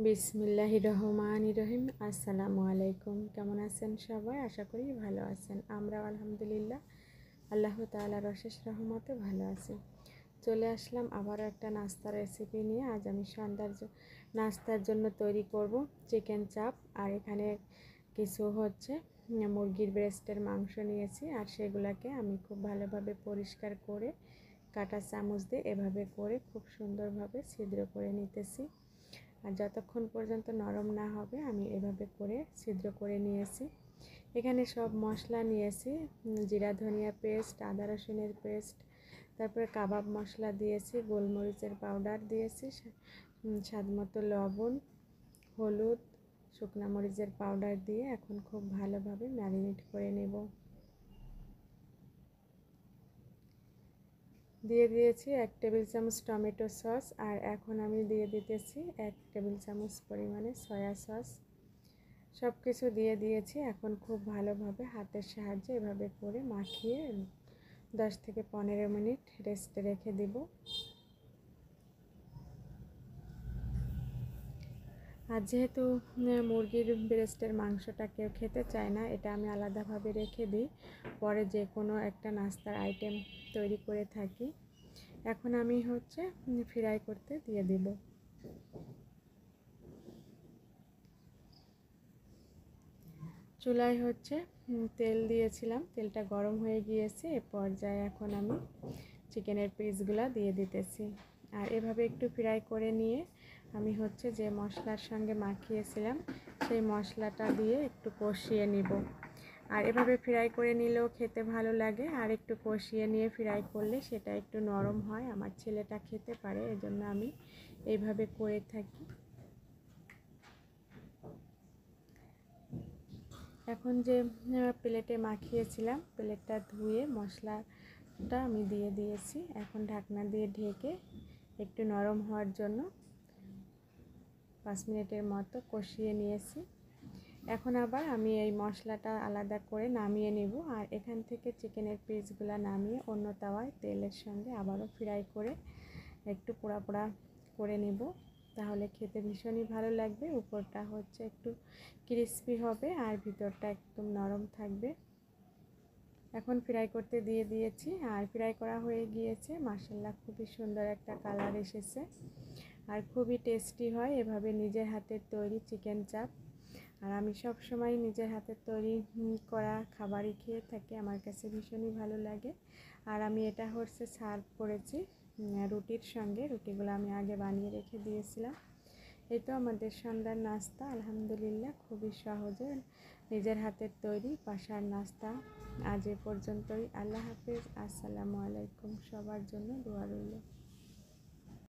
বিসমিল্লাহির রহমানির রহিম। আসসালামু আলাইকুম। কেমন আছেন সবাই? আশা করি ভালো আছেন। আমরাও আলহামদুলিল্লাহ আল্লাহ তাআলার অশেষ রহমতে ভালো আছি। চলে আসলাম আবারও একটা নাস্তার রেসিপি নিয়ে। আজ আমি সন্ধ্যার নাস্তার জন্য তৈরি করব চিকেন চাপ। আর এখানে কিছু মুরগির ব্রেস্টের মাংস নিয়েছি, আর সেগুলোকে আমি খুব ভালোভাবে পরিষ্কার করে কাঁটা চামচ দিয়ে এভাবে করে খুব সুন্দরভাবে ছিদ্র করে নিতেছি। আর যতক্ষণ পর্যন্ত নরম না হবে আমি এভাবে করে ছিদ্র করে নিয়েছি। এখানে সব মশলা নিয়েছি, জিরা ধনিয়া পেস্ট, আদা রসুনের পেস্ট, তারপরে কাবাব মশলা দিয়েছি, গোলমরিচের পাউডার দিয়েছি, স্বাদমতো লবণ, হলুদ, শুকনো মরিচের পাউডার দিয়ে এখন খুব ভালোভাবে ম্যারিনেট করে নেব। দিয়ে দিয়েছি 1 টেবিল চামচ টমেটো সস, আর এখন আমি দিয়ে দিতেছি 1 টেবিল চামচ পরিমাণে সয়া সস। সব কিছু দিয়ে দিয়েছি। এখন খুব ভালোভাবে হাতের সাহায্যে এভাবে করে মাখিয়ে 10 থেকে 15 মিনিট রেস্টে রেখে দিব। আর যেহেতু মুরগির ব্রেস্টের মাংসটা কেউ খেতে চায় না, এটা আমি আলাদাভাবে রেখে দিই, পরে যে কোনো একটা নাস্তার আইটেম তৈরি করে থাকি। এখন আমি ফ্রাই করতে দিয়ে দিব। চুলায় তেল দিয়েছিলাম, তেলটা গরম হয়ে গিয়েছে। এ পর্যায়ে এখন আমি চিকেনের পিসগুলো দিয়ে দিতেছি, আর এভাবে একটু ফ্রাই করে নিয়ে আমি যে মশলার সঙ্গে মাখিয়েছিলাম সেই মশলাটা দিয়ে একটু কষিয়ে নিব। আর এভাবে ফ্রাই করে নিলেও খেতে ভালো লাগে, আর একটু কষিয়ে নিয়ে ফ্রাই করলে সেটা একটু নরম হয়, আমার ছেলেটা খেতে পারে, এজন্য আমি এইভাবে করে থাকি। এখন যে প্লেটে মাখিয়েছিলাম, প্লেটটা ধুয়ে মশলাটা আমি দিয়ে দিয়েছি। এখন ঢাকনা দিয়ে ঢেকে একটু নরম হওয়ার জন্য 5 মিনিটের মতো কষিয়ে নিয়েছি। এখন আবার আমি এই মশলাটা আলাদা করে নামিয়ে নেব, আর এখান থেকে চিকেনের পিসগুলো নামিয়ে অন্য তাওয়ায় তেলের সঙ্গে আবারও ফ্রাই করে একটু পোড়া পোড়া করে নেব। তাহলে খেতে ভীষণই ভালো লাগবে। উপরটা একটু ক্রিস্পি হবে আর ভিতরটা একদম নরম থাকবে। এখন ফ্রাই করতে দিয়ে দিয়েছি, আর ফ্রাই করা হয়ে গিয়েছে। মাশাআল্লাহ, খুবই সুন্দর একটা কালার এসেছে, আর খুবই টেস্টি হয় এভাবে নিজের হাতের তৈরি চিকেন চাপ। আর আমি সব সময় নিজের হাতের তৈরি করা খাবারই খেয়ে থাকি, আমার কাছে ভীষণই ভালো লাগে। আর আমি এটা সার্ভ করেছি রুটির সঙ্গে। রুটিগুলো আমি আগে বানিয়ে রেখে দিয়েছিলাম। এই তো আমাদের সন্ধ্যার নাস্তা, আলহামদুলিল্লাহ খুবই সহজে নিজের হাতের তৈরি বাসার নাস্তা। আজ এ পর্যন্তই। আল্লাহ হাফেজ। আসসালামু আলাইকুম। সবার জন্য দোয়া রইল।